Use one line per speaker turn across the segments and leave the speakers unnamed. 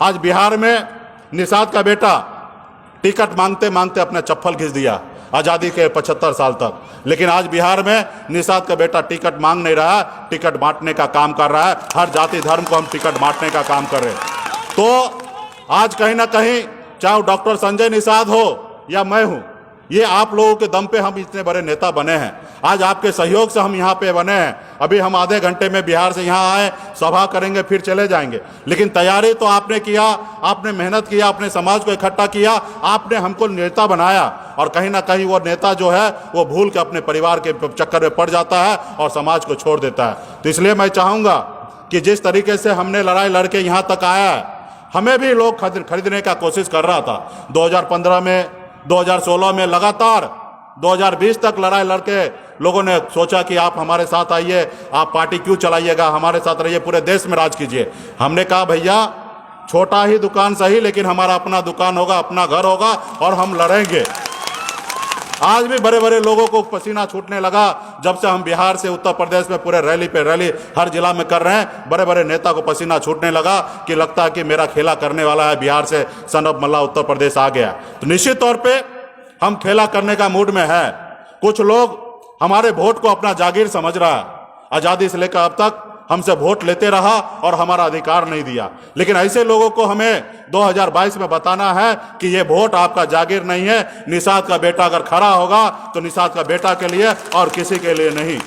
आज बिहार में निषाद का बेटा टिकट मांगते मांगते अपना चप्पल घिस दिया आज़ादी के 75 साल तक, लेकिन आज बिहार में निषाद का बेटा टिकट मांग नहीं रहा, टिकट बांटने का काम कर रहा है। हर जाति धर्म को हम टिकट बांटने का काम कर रहे हैं। तो आज कहीं ना कहीं चाहे डॉक्टर संजय निषाद हो या मैं हूं, ये आप लोगों के दम पे हम इतने बड़े नेता बने हैं। आज आपके सहयोग से हम यहाँ पे बने हैं। अभी हम आधे घंटे में बिहार से यहाँ आए, सभा करेंगे, फिर चले जाएंगे, लेकिन तैयारी तो आपने किया, आपने मेहनत किया, अपने समाज को इकट्ठा किया, आपने हमको नेता बनाया। और कहीं ना कहीं वो नेता जो है वो भूल के अपने परिवार के चक्कर में पड़ जाता है और समाज को छोड़ देता है। तो इसलिए मैं चाहूँगा कि जिस तरीके से हमने लड़ाई लड़के यहाँ तक आया है, हमें भी लोग खरीदने का कोशिश कर रहा था 2015 में, 2016 में, लगातार 2020 तक लड़ाई लड़के लोगों ने सोचा कि आप हमारे साथ आइए, आप पार्टी क्यों चलाइएगा, हमारे साथ रहिए, पूरे देश में राज कीजिए। हमने कहा भैया छोटा ही दुकान सही, लेकिन हमारा अपना दुकान होगा, अपना घर होगा और हम लड़ेंगे। आज भी बड़े बड़े लोगों को पसीना छूटने लगा जब से हम बिहार से उत्तर प्रदेश में पूरे रैली पे रैली हर जिला में कर रहे हैं। बड़े बड़े नेता को पसीना छूटने लगा कि लगता है कि मेरा खेला करने वाला है बिहार से सन ऑफ मल्ला उत्तर प्रदेश आ गया। तो निश्चित तौर पे हम खेला करने का मूड में है। कुछ लोग हमारे वोट को अपना जागीर समझ रहा है। आज़ादी से लेकर अब तक हमसे वोट लेते रहा और हमारा अधिकार नहीं दिया, लेकिन ऐसे लोगों को हमें 2022 में बताना है कि ये वोट आपका जागीर नहीं है। निषाद का बेटा अगर खड़ा होगा तो निषाद का बेटा के लिए और किसी के लिए नहीं।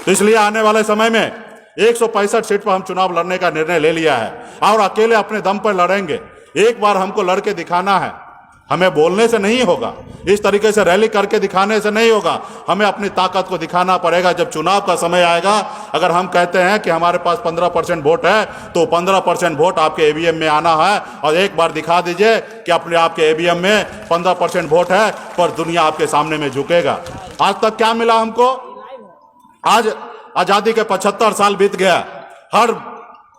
तो इसलिए आने वाले समय में 165 सीट पर हम चुनाव लड़ने का निर्णय ले लिया है और अकेले अपने दम पर लड़ेंगे। एक बार हमको लड़के दिखाना है, हमें बोलने से नहीं होगा, इस तरीके से रैली करके दिखाने से नहीं होगा, हमें अपनी ताकत को दिखाना पड़ेगा। जब चुनाव का समय आएगा, अगर हम कहते हैं कि हमारे पास 15% वोट है तो 15% वोट आपके ईवीएम में आना है और एक बार दिखा दीजिए कि अपने आपके ईवीएम में 15% वोट है, पर दुनिया आपके सामने में झुकेगा। आज तक क्या मिला हमको? आज आज़ादी के 75 साल बीत गया। हर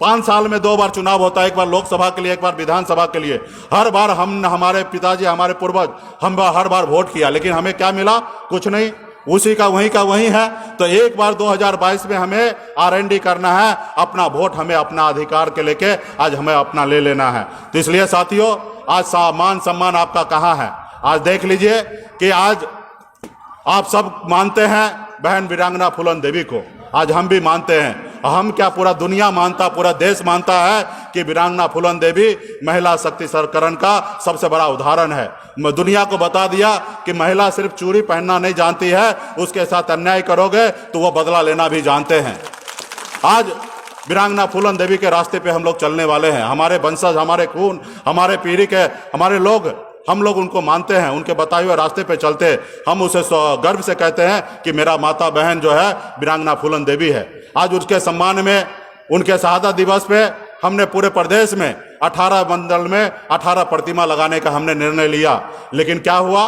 5 साल में 2 बार चुनाव होता है, एक बार लोकसभा के लिए, एक बार विधानसभा के लिए। हर बार हम, हमारे पिताजी, हमारे पूर्वज, हम हर बार वोट किया, लेकिन हमें क्या मिला? कुछ नहीं, उसी का वही है। तो एक बार 2022 में हमें R&D करना है, अपना वोट हमें अपना अधिकार के लेके आज हमें अपना ले लेना है। तो इसलिए साथियों, आज मान सम्मान आपका कहाँ है? आज देख लीजिए कि आज आप सब मानते हैं बहन वीरांगना फूलन देवी को, आज हम भी मानते हैं। हम क्या, पूरा दुनिया मानता, पूरा देश मानता है कि वीरांगना फूलन देवी महिला शक्तिकरण का सबसे बड़ा उदाहरण है। दुनिया को बता दिया कि महिला सिर्फ चूड़ी पहनना नहीं जानती है, उसके साथ अन्याय करोगे तो वो बदला लेना भी जानते हैं। आज वीरांगना फूलन देवी के रास्ते पे हम लोग चलने वाले हैं। हमारे वंशज, हमारे खून, हमारे पीढ़ी के हमारे लोग, हम लोग उनको मानते हैं, उनके बताए हुए रास्ते पे चलते हैं। हम उसे गर्व से कहते हैं कि मेरा माता बहन जो है वीरांगना फूलन देवी है। आज उसके सम्मान में, उनके शहादत दिवस पे हमने पूरे प्रदेश में 18 मंडल में 18 प्रतिमा लगाने का हमने निर्णय लिया। लेकिन क्या हुआ?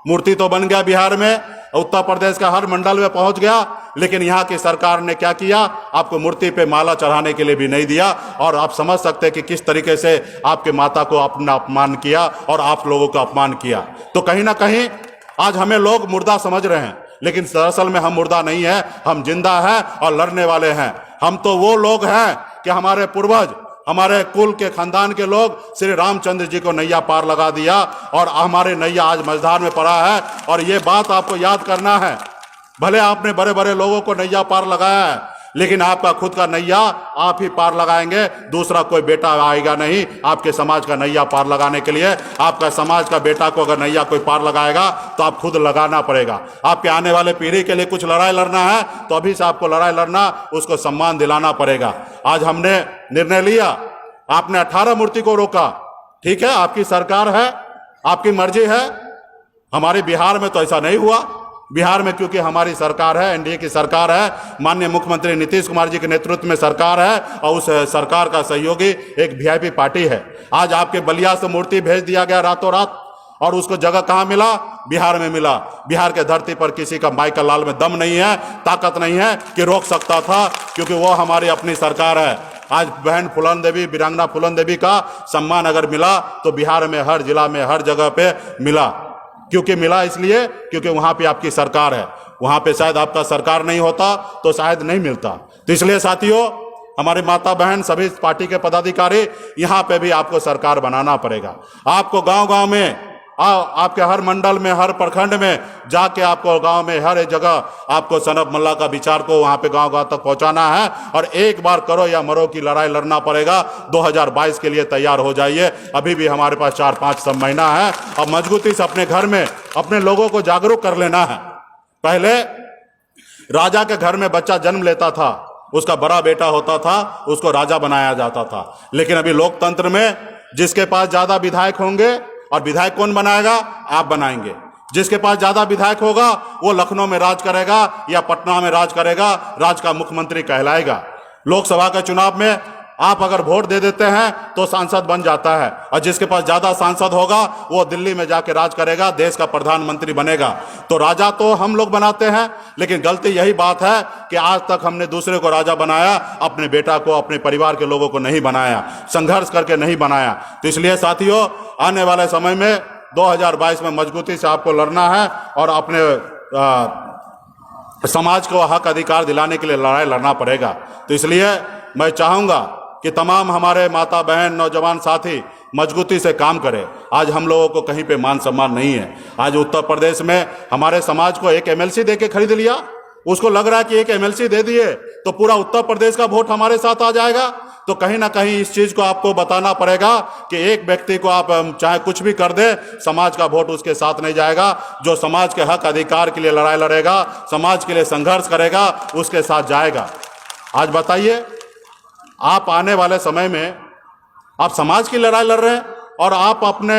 मूर्ति तो बन गया बिहार में, उत्तर प्रदेश का हर मंडल में पहुंच गया, लेकिन यहाँ की सरकार ने क्या किया? आपको मूर्ति पे माला चढ़ाने के लिए भी नहीं दिया। और आप समझ सकते हैं कि किस तरीके से आपके माता को अपना अपमान किया और आप लोगों का अपमान किया। तो कहीं ना कहीं आज हमें लोग मुर्दा समझ रहे हैं, लेकिन दरअसल में हम मुर्दा नहीं है, हम जिंदा हैं और लड़ने वाले हैं। हम तो वो लोग हैं कि हमारे पूर्वज, हमारे कुल के खानदान के लोग श्री रामचंद्र जी को नैया पार लगा दिया और हमारे नैया आज मझधार में पड़ा है। और ये बात आपको याद करना है, भले आपने बड़े बड़े लोगों को नैया पार लगाया है, लेकिन आपका खुद का नैया आप ही पार लगाएंगे, दूसरा कोई बेटा आएगा नहीं आपके समाज का नैया पार लगाने के लिए। आपका समाज का बेटा को अगर नैया कोई पार लगाएगा तो आप खुद लगाना पड़ेगा। आपके आने वाले पीढ़ी के लिए कुछ लड़ाई लड़ना है तो अभी से आपको लड़ाई लड़ना, उसको सम्मान दिलाना पड़ेगा। आज हमने निर्णय लिया, आपने 18 मूर्ति को रोका, ठीक है, आपकी सरकार है, आपकी मर्जी है। हमारे बिहार में तो ऐसा नहीं हुआ। बिहार में क्योंकि हमारी सरकार है, एनडीए की सरकार है, माननीय मुख्यमंत्री नीतीश कुमार जी के नेतृत्व में सरकार है और उस सरकार का सहयोगी एक वीआईपी पार्टी है। आज आपके बलिया से मूर्ति भेज दिया गया रातों रात, और उसको जगह कहाँ मिला? बिहार में मिला। बिहार के धरती पर किसी का माइकल लाल में दम नहीं है, ताकत नहीं है कि रोक सकता था, क्योंकि वो हमारी अपनी सरकार है। आज बहन फूलन देवी, वीरांगना फूलन देवी का सम्मान अगर मिला तो बिहार में हर जिला में हर जगह पे मिला। क्योंकि मिला इसलिए क्योंकि वहाँ पे आपकी सरकार है। वहाँ पे शायद आपका सरकार नहीं होता तो शायद नहीं मिलता। तो इसलिए साथियों, हमारी माता बहन, सभी पार्टी के पदाधिकारी, यहाँ पे भी आपको सरकार बनाना पड़ेगा। आपको गांव-गांव में, आपके हर मंडल में, हर प्रखंड में जाके आपको गांव में हर एक जगह आपको सनत मल्ला का विचार को वहां पे गांव-गांव तक पहुंचाना है और एक बार करो या मरो की लड़ाई लड़ना पड़ेगा। 2022 के लिए तैयार हो जाइए। अभी भी हमारे पास 4-5 सब महीना है और मजबूती से अपने घर में अपने लोगों को जागरूक कर लेना है। पहले राजा के घर में बच्चा जन्म लेता था, उसका बड़ा बेटा होता था, उसको राजा बनाया जाता था। लेकिन अभी लोकतंत्र में जिसके पास ज्यादा विधायक होंगे, और विधायक कौन बनाएगा? आप बनाएंगे। जिसके पास ज्यादा विधायक होगा वो लखनऊ में राज करेगा या पटना में राज करेगा, राज का मुख्यमंत्री कहलाएगा। लोकसभा के चुनाव में आप अगर वोट दे देते हैं तो सांसद बन जाता है, और जिसके पास ज्यादा सांसद होगा वो दिल्ली में जाके राज करेगा, देश का प्रधानमंत्री बनेगा। तो राजा तो हम लोग बनाते हैं, लेकिन गलती यही बात है कि आज तक हमने दूसरे को राजा बनाया, अपने बेटा को, अपने परिवार के लोगों को नहीं बनाया, संघर्ष करके नहीं बनाया। तो इसलिए साथियों, आने वाले समय में 2022 में मजबूती से आपको लड़ना है और अपने समाज को हक अधिकार दिलाने के लिए लड़ाई लड़ना पड़ेगा। तो इसलिए मैं चाहूँगा कि तमाम हमारे माता बहन, नौजवान साथी मजबूती से काम करें। आज हम लोगों को कहीं पे मान सम्मान नहीं है। आज उत्तर प्रदेश में हमारे समाज को एक एमएलसी दे के खरीद लिया। उसको लग रहा है कि एक एमएलसी दे दिए तो पूरा उत्तर प्रदेश का वोट हमारे साथ आ जाएगा। तो कहीं ना कहीं इस चीज को आपको बताना पड़ेगा कि एक व्यक्ति को आप चाहे कुछ भी कर दे, समाज का वोट उसके साथ नहीं जाएगा। जो समाज के हक अधिकार के लिए लड़ाई लड़ेगा, समाज के लिए संघर्ष करेगा, उसके साथ जाएगा। आज बताइए, आप आने वाले समय में आप समाज की लड़ाई लड़ रहे हैं और आप अपने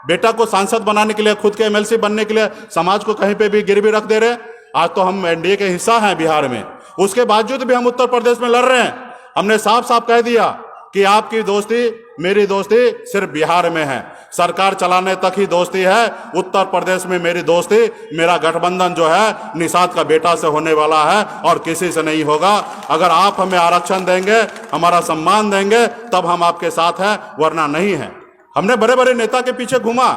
बेटा को सांसद बनाने के लिए, खुद के एमएलसी बनने के लिए समाज को कहीं पे भी गिरवी रख दे रहे हैं। आज तो हम एनडीए के हिस्सा हैं बिहार में, उसके बावजूद भी हम उत्तर प्रदेश में लड़ रहे हैं। हमने साफ साफ कह दिया कि आपकी दोस्ती, मेरी दोस्ती सिर्फ बिहार में है, सरकार चलाने तक ही दोस्ती है। उत्तर प्रदेश में मेरी दोस्ती, मेरा गठबंधन जो है निषाद का बेटा से होने वाला है और किसी से नहीं होगा। अगर आप हमें आरक्षण देंगे, हमारा सम्मान देंगे, तब हम आपके साथ हैं, वरना नहीं है। हमने बड़े बड़े नेता के पीछे घूमा,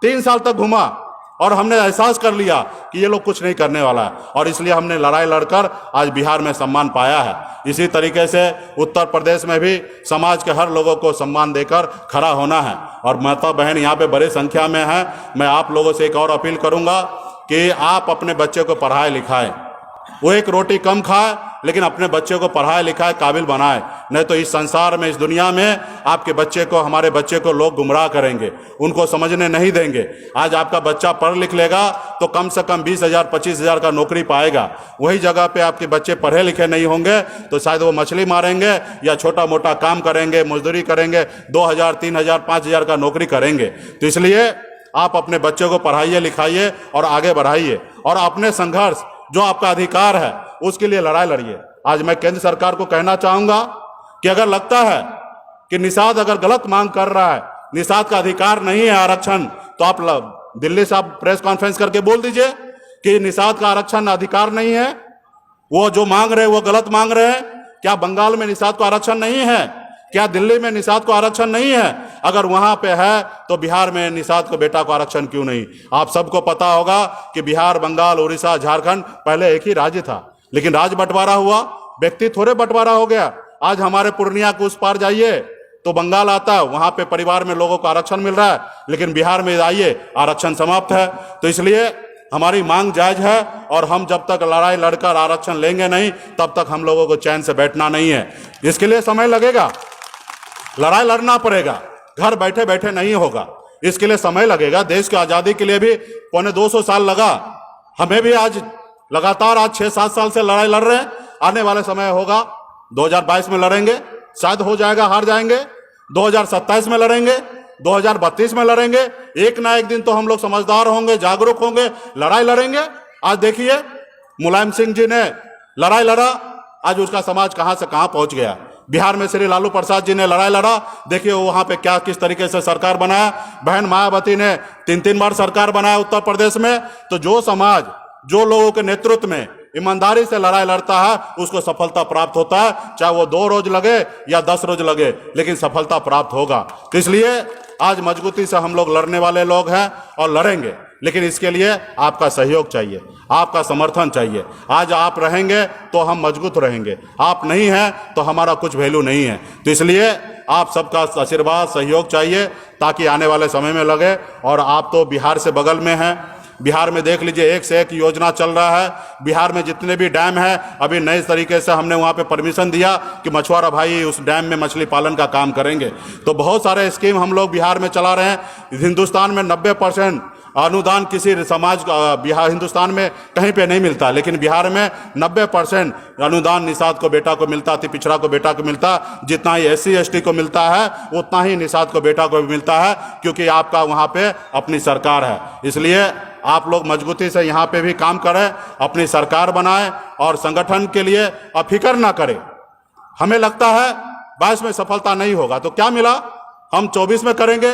3 साल तक घूमा और हमने एहसास कर लिया कि ये लोग कुछ नहीं करने वाला है, और इसलिए हमने लड़ाई लड़कर आज बिहार में सम्मान पाया है। इसी तरीके से उत्तर प्रदेश में भी समाज के हर लोगों को सम्मान देकर खड़ा होना है। और माता बहन यहाँ पे बड़ी संख्या में है। मैं आप लोगों से एक और अपील करूंगा कि आप अपने बच्चे को पढ़ाए लिखाएं। वो एक रोटी कम खाए, लेकिन अपने बच्चे को पढ़ाए लिखाए, काबिल बनाए। नहीं तो इस संसार में, इस दुनिया में आपके बच्चे को, हमारे बच्चे को लोग गुमराह करेंगे, उनको समझने नहीं देंगे। आज आपका बच्चा पढ़ लिख लेगा तो कम से कम 20,000 25,000 का नौकरी पाएगा। वही जगह पे आपके बच्चे पढ़े लिखे नहीं होंगे तो शायद वो मछली मारेंगे या छोटा मोटा काम करेंगे, मजदूरी करेंगे, 2,000 3,000 5,000 का नौकरी करेंगे। तो इसलिए आप अपने बच्चे को पढ़ाइए लिखाइए और आगे बढ़ाइए, और अपने संघर्ष, जो आपका अधिकार है, उसके लिए लड़ाई लड़िए। आज मैं केंद्र सरकार को कहना चाहूंगा कि अगर लगता है कि निषाद अगर गलत मांग कर रहा है, निषाद का अधिकार नहीं है आरक्षण, तो आप दिल्ली से आप प्रेस कॉन्फ्रेंस करके बोल दीजिए कि निषाद का आरक्षण अधिकार नहीं है, वो जो मांग रहे हैं वो गलत मांग रहे हैं। क्या बंगाल में निषाद को आरक्षण नहीं है? क्या दिल्ली में निषाद को आरक्षण नहीं है? अगर वहां पे है तो बिहार में निषाद को बेटा को आरक्षण क्यों नहीं? आप सबको पता होगा कि बिहार, बंगाल, उड़ीसा, झारखंड पहले एक ही राज्य था, लेकिन राज बंटवारा हुआ, व्यक्ति थोड़े बंटवारा हो गया। आज हमारे पूर्णिया के उस पार जाइए तो बंगाल आता है, वहां पे परिवार में लोगों को आरक्षण मिल रहा है, लेकिन बिहार में आइए आरक्षण समाप्त है। तो इसलिए हमारी मांग जायज है, और हम जब तक लड़ाई लड़कर आरक्षण लेंगे नहीं, तब तक हम लोगों को चैन से बैठना नहीं है। इसके लिए समय लगेगा, लड़ाई लड़ना पड़ेगा, घर बैठे बैठे नहीं होगा, इसके लिए समय लगेगा। देश की आजादी के लिए भी 250 साल लगा, हमें भी आज लगातार 6-7 साल से लड़ाई लड़ रहे हैं। आने वाले समय होगा 2022 में लड़ेंगे, शायद हो जाएगा, हार जाएंगे, 2027 में लड़ेंगे, 2032 में लड़ेंगे। एक ना एक दिन तो हम लोग समझदार होंगे, जागरूक होंगे, लड़ाई लड़ेंगे। आज देखिए मुलायम सिंह जी ने लड़ाई लड़ा, आज उसका समाज कहां से कहां पहुंच गया। बिहार में श्री लालू प्रसाद जी ने लड़ाई लड़ा, देखिए वहां पे क्या किस तरीके से सरकार बनाया। बहन मायावती ने 3-3 बार सरकार बनाया उत्तर प्रदेश में। तो जो समाज, जो लोगों के नेतृत्व में ईमानदारी से लड़ाई लड़ता है, उसको सफलता प्राप्त होता है, चाहे वो 2 रोज लगे या 10 रोज लगे, लेकिन सफलता प्राप्त होगा। तो इसलिए आज मजबूती से हम लोग लड़ने वाले लोग हैं और लड़ेंगे। लेकिन इसके लिए आपका सहयोग चाहिए, आपका समर्थन चाहिए। आज आप रहेंगे तो हम मजबूत रहेंगे, आप नहीं हैं तो हमारा कुछ वैल्यू नहीं है। तो इसलिए आप सबका आशीर्वाद सहयोग चाहिए ताकि आने वाले समय में लगे। और आप तो बिहार से बगल में हैं, बिहार में देख लीजिए एक से एक योजना चल रहा है। बिहार में जितने भी डैम हैं, अभी नए तरीके से हमने वहाँ पे परमिशन दिया कि मछुआरा भाई उस डैम में मछली पालन का काम करेंगे। तो बहुत सारे स्कीम हम लोग बिहार में चला रहे हैं। हिंदुस्तान में 90% अनुदान किसी समाज बिहार हिंदुस्तान में कहीं पे नहीं मिलता, लेकिन बिहार में 90% अनुदान निषाद को बेटा को मिलता, अति पिछड़ा को बेटा को मिलता। जितना ही SC ST को मिलता है उतना ही निषाद को बेटा को भी मिलता है, क्योंकि आपका वहाँ पे अपनी सरकार है। इसलिए आप लोग मजबूती से यहाँ पे भी काम करें, अपनी सरकार बनाएं और संगठन के लिए अब फिक्र ना करें। हमें लगता है 22 में सफलता नहीं होगा तो क्या मिला, हम 24 में करेंगे,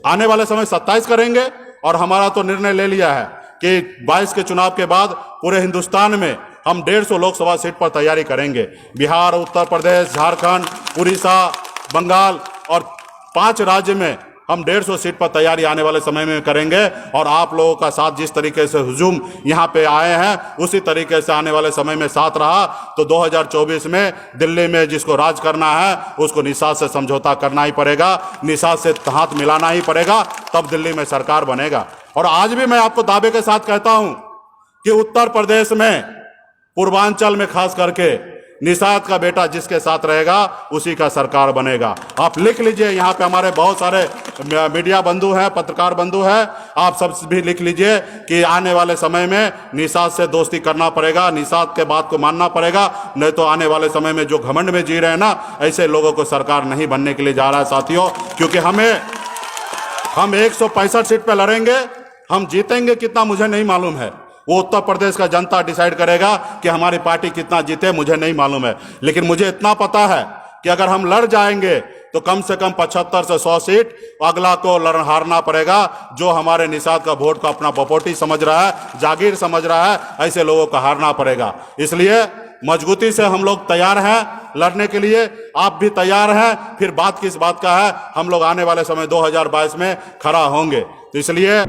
आने वाले समय 27 करेंगे। और हमारा तो निर्णय ले लिया है कि 22 के चुनाव के बाद पूरे हिंदुस्तान में हम 150 लोकसभा सीट पर तैयारी करेंगे। बिहार, उत्तर प्रदेश, झारखंड, उड़ीसा, बंगाल और 5 राज्य में हम 150 सीट पर तैयारी आने वाले समय में करेंगे। और आप लोगों का साथ जिस तरीके से हुजूम यहाँ पे आए हैं उसी तरीके से आने वाले समय में साथ रहा तो 2024 में दिल्ली में जिसको राज करना है उसको निषाद से समझौता करना ही पड़ेगा, निषाद से हाथ मिलाना ही पड़ेगा, तब दिल्ली में सरकार बनेगा। और आज भी मैं आपको दावे के साथ कहता हूं कि उत्तर प्रदेश में, पूर्वांचल में खास करके निषाद का बेटा जिसके साथ रहेगा उसी का सरकार बनेगा। आप लिख लीजिए, यहाँ पे हमारे बहुत सारे मीडिया बंधु हैं, पत्रकार बंधु हैं, आप सब भी लिख लीजिए कि आने वाले समय में निषाद से दोस्ती करना पड़ेगा, निषाद के बात को मानना पड़ेगा। नहीं तो आने वाले समय में जो घमंड में जी रहे हैं ना, ऐसे लोगों को सरकार नहीं बनने के लिए जा रहा है साथियों। क्योंकि हम 165 सीट पे लड़ेंगे, हम जीतेंगे कितना मुझे नहीं मालूम है, वो उत्तर प्रदेश का जनता डिसाइड करेगा कि हमारी पार्टी कितना जीते, मुझे नहीं मालूम है। लेकिन मुझे इतना पता है कि अगर हम लड़ जाएंगे तो कम से कम 75 से 100 सीट अगला को हारना पड़ेगा, जो हमारे निषाद का वोट को अपना बपोटी समझ रहा है, जागीर समझ रहा है, ऐसे लोगों को हारना पड़ेगा। इसलिए मजबूती से हम लोग तैयार हैं लड़ने के लिए, आप भी तैयार हैं। फिर बात किस बात का है, हम लोग आने वाले समय 2022 में खड़ा होंगे। तो इसलिए